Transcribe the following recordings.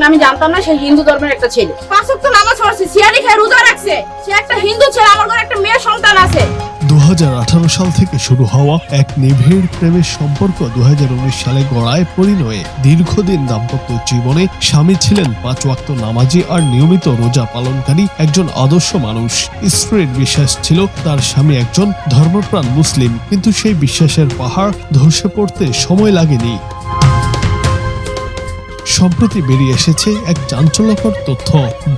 আমি জানতাম না সে হিন্দু ধর্মের একটা ছেলে। 5 ওয়াক্ত নামাজ পড়ছে, সিয়ারি খেয়ে রোজা রাখছে, সে একটা হিন্দু ছেলে। আমার ঘরে একটা মেয়ে সন্তান আছে। 2018 সাল থেকে শুরু হওয়া এক নিবিড় প্রেমের সম্পর্ক 2019 সালে গড়ায় পরিণয়ে দীর্ঘদিন দাম্পত্য জীবনে স্বামী ছিলেন 5 ওয়াক্ত নামাজি আর নিয়মিত রোজা পালনকারী একজন আদর্শ মানুষ। স্ত্রীর বিশ্বাস ছিল তার স্বামী একজন ধর্মপ্রাণ মুসলিম, কিন্তু সেই বিশ্বাসের পাহাড় ধসে পড়তে সময় লাগেনি। সম্প্রতি বেরিয়ে এসেছে এক চাঞ্চল্যকর তথ্য।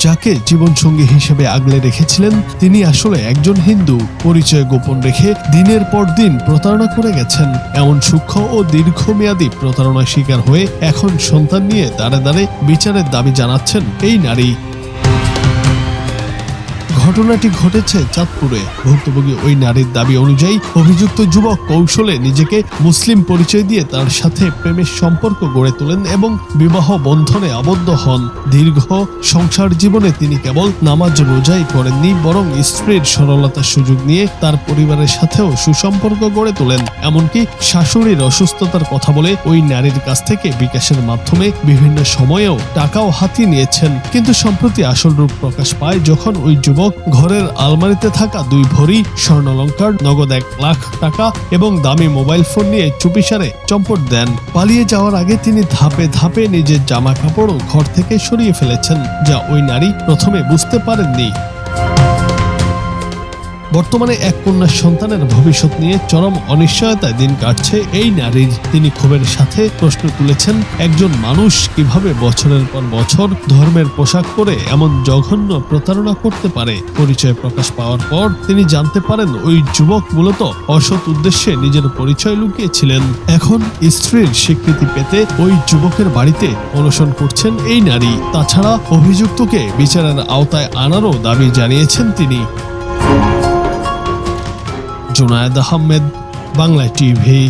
যাকে জীবনসঙ্গী হিসেবে আগলে রেখেছিলেন তিনি আসলে একজন হিন্দু। পরিচয় গোপন রেখে দিনের পর দিন প্রতারণা করে গেছেন। এমন সূক্ষ্ম ও দীর্ঘমেয়াদী প্রতারণার শিকার হয়ে এখন সন্তান নিয়ে দাঁড়ে দাঁড়ে বিচারের দাবি জানাচ্ছেন এই নারী। ঘটনাটি ঘটেছে চাঁদপুরে। ভুক্তভোগী ওই নারীর দাবি অনুযায়ী অভিযুক্ত যুবক কৌশলে নিজেকে মুসলিম পরিচয় দিয়ে তার সাথে প্রেমের সম্পর্ক গড়ে তোলেন এবং বিবাহ বন্ধনে আবদ্ধ হন। দীর্ঘ সংসার জীবনে তিনি কেবল নামাজ রোজাই করেননি, বরং স্ত্রীর সরলতার সুযোগ নিয়ে তার পরিবারের সাথেও সুসম্পর্ক গড়ে তোলেন। এমনকি শাশুড়ির অসুস্থতার কথা বলে ওই নারীর কাছ থেকে বিকাশের মাধ্যমে বিভিন্ন সময়েও টাকাও হাতিয়ে নিয়েছেন। কিন্তু সম্প্রতি আসল রূপ প্রকাশ পায় যখন ওই যুবক ঘরের আলমারিতে থাকা 2 ভরি স্বর্ণালংকার, নগদ 1 লাখ টাকা এবং দামি মোবাইল ফোন নিয়ে চুপিসারে চম্পট দেন। পালিয়ে যাওয়ার আগে তিনি ধাপে ধাপে নিজের জামা কাপড়ও ঘর থেকে সরিয়ে ফেলেছেন, যা ওই নারী প্রথমে বুঝতে পারেননি। বর্তমানে এক কন্যা সন্তানের ভবিষ্যৎ নিয়ে চরম অনিশ্চয়তায় দিন কাটছে এই নারীর। তিনি ক্ষোভের সাথে প্রশ্ন তুলেছেন, একজন মানুষ কিভাবে বছরের পর বছর ধর্মের পোশাক পরে এমন জঘন্য প্রতারণা করতে পারে। পরিচয় প্রকাশ পাওয়ার পর তিনি জানতে পারেন ওই যুবক মূলত অসৎ উদ্দেশ্যে নিজের পরিচয় লুকিয়েছিলেন। এখন স্ত্রীর স্বীকৃতি পেতে ওই যুবকের বাড়িতে অনশন করছেন এই নারী। তাছাড়া অভিযুক্তকে বিচারের আওতায় আনারও দাবি জানিয়েছেন তিনি। জুনায়েদ আহমেদ, বাংলা টিভি।